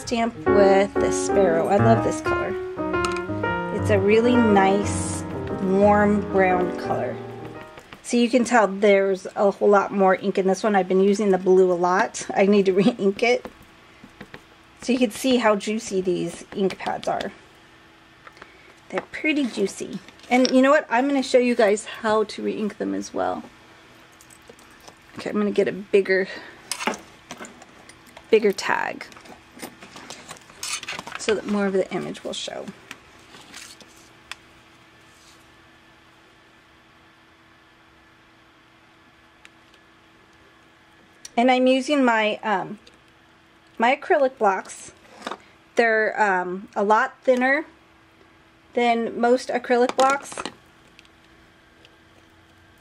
stamp with the Sparrow. I love this color. It's a really nice warm brown color. So you can tell there's a whole lot more ink in this one. I've been using the blue a lot. I need to re-ink it. So you can see how juicy these ink pads are. They're pretty juicy. And you know what? I'm going to show you guys how to re-ink them as well. Okay, I'm going to get a bigger tag so that more of the image will show. And I'm using my my acrylic blocks. They're a lot thinner than most acrylic blocks.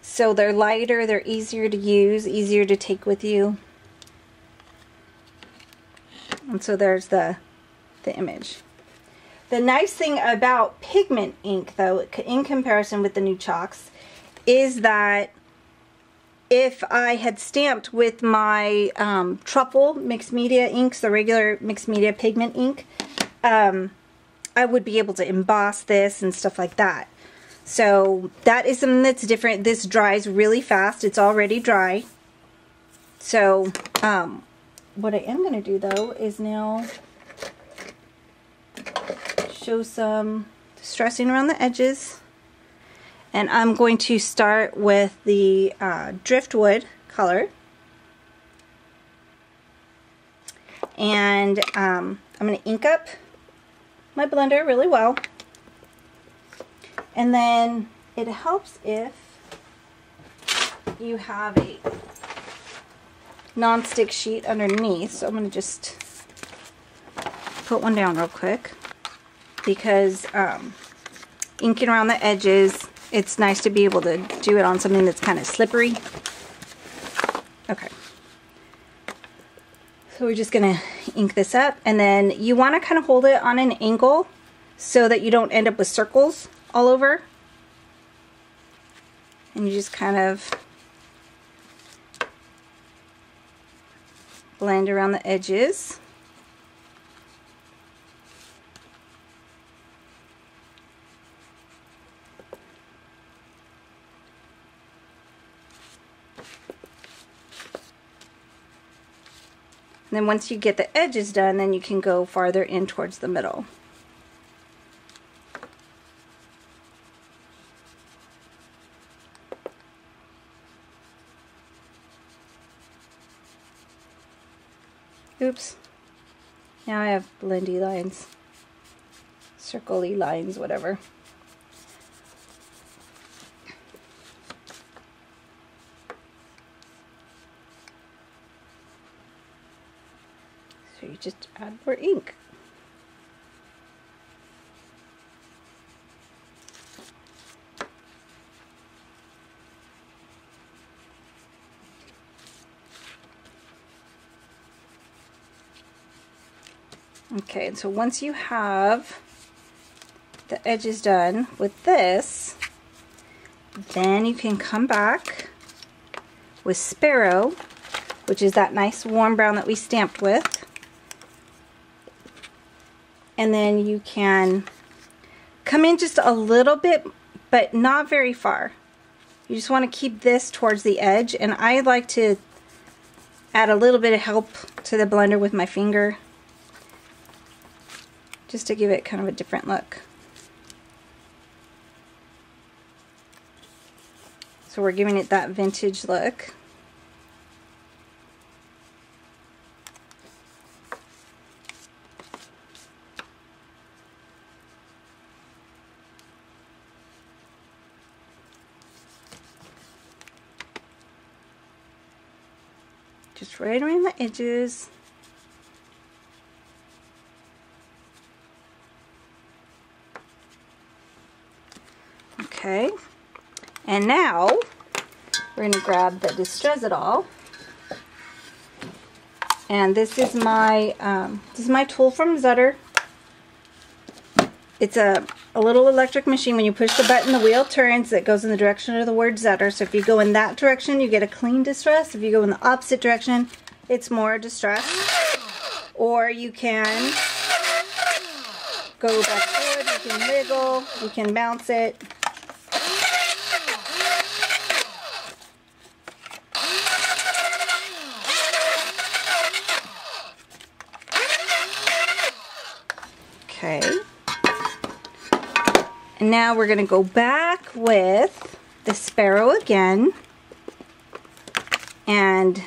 So they're lighter, they're easier to use, easier to take with you. And so there's the image. The nice thing about pigment ink, though, in comparison with the new Chox, is that if I had stamped with my truffle mixed media inks, the regular mixed media pigment ink, I would be able to emboss this and stuff like that. So that is something that's different. This dries really fast. It's already dry. So what I am going to do, though, is now show some distressing around the edges. And I'm going to start with the driftwood color. And I'm going to ink up my blender really well. And then it helps if you have a non-stick sheet underneath. So I'm going to just put one down real quick, because inking around the edges, it's nice to be able to do it on something that's kind of slippery. Okay. So we're just going to ink this up, and then you want to kind of hold it on an angle so that you don't end up with circles all over. And you just kind of blend around the edges. And then once you get the edges done, then you can go farther in towards the middle. Oops. Now I have blendy lines. Circle-y lines, whatever. So you just add more ink. Okay, and so once you have the edges done with this, then you can come back with Sparrow, which is that nice warm brown that we stamped with. And then you can come in just a little bit, but not very far. You just want to keep this towards the edge, and I like to add a little bit of help to the blender with my finger, just to give it kind of a different look. So we're giving it that vintage look. Just right around the edges. Okay, and now we're going to grab the Distress It All, and this is my tool from Zutter. It's a little electric machine. When you push the button, the wheel turns. It goes in the direction of the word Zutter. So if you go in that direction, you get a clean distress. If you go in the opposite direction, it's more distress. or you can go back forward, you can wiggle, you can bounce it. Okay. And now we're going to go back with the sparrow again and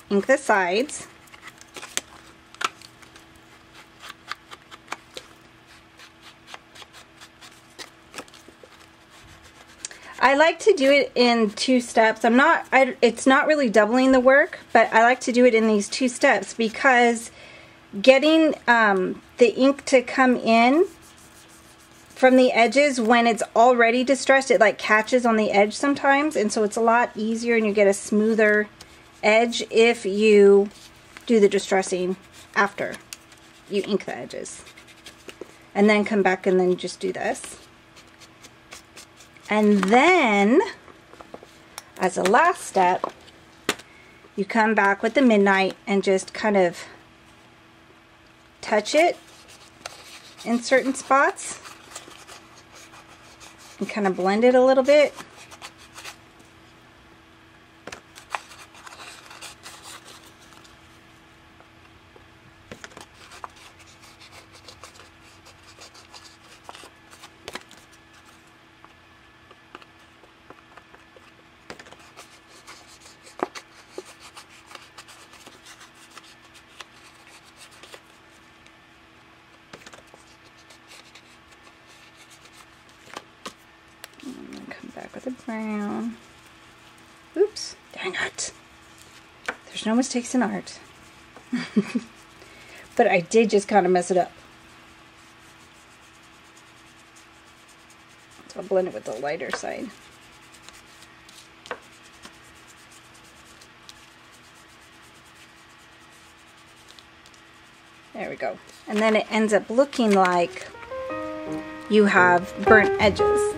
ink the sides. I like to do it in 2 steps. It's not really doubling the work, but I like to do it in these 2 steps because getting the ink to come in from the edges when it's already distressed, it like catches on the edge sometimes, and so it's a lot easier and you get a smoother edge if you do the distressing after you ink the edges. And then come back and then just do this. And then, as a last step, you come back with the midnight and just kind of touch it in certain spots and kind of blend it a little bit. Back with the brown. Oops, dang it. There's no mistakes in art. But I did just kind of mess it up. So I'll blend it with the lighter side. There we go. And then it ends up looking like you have burnt edges.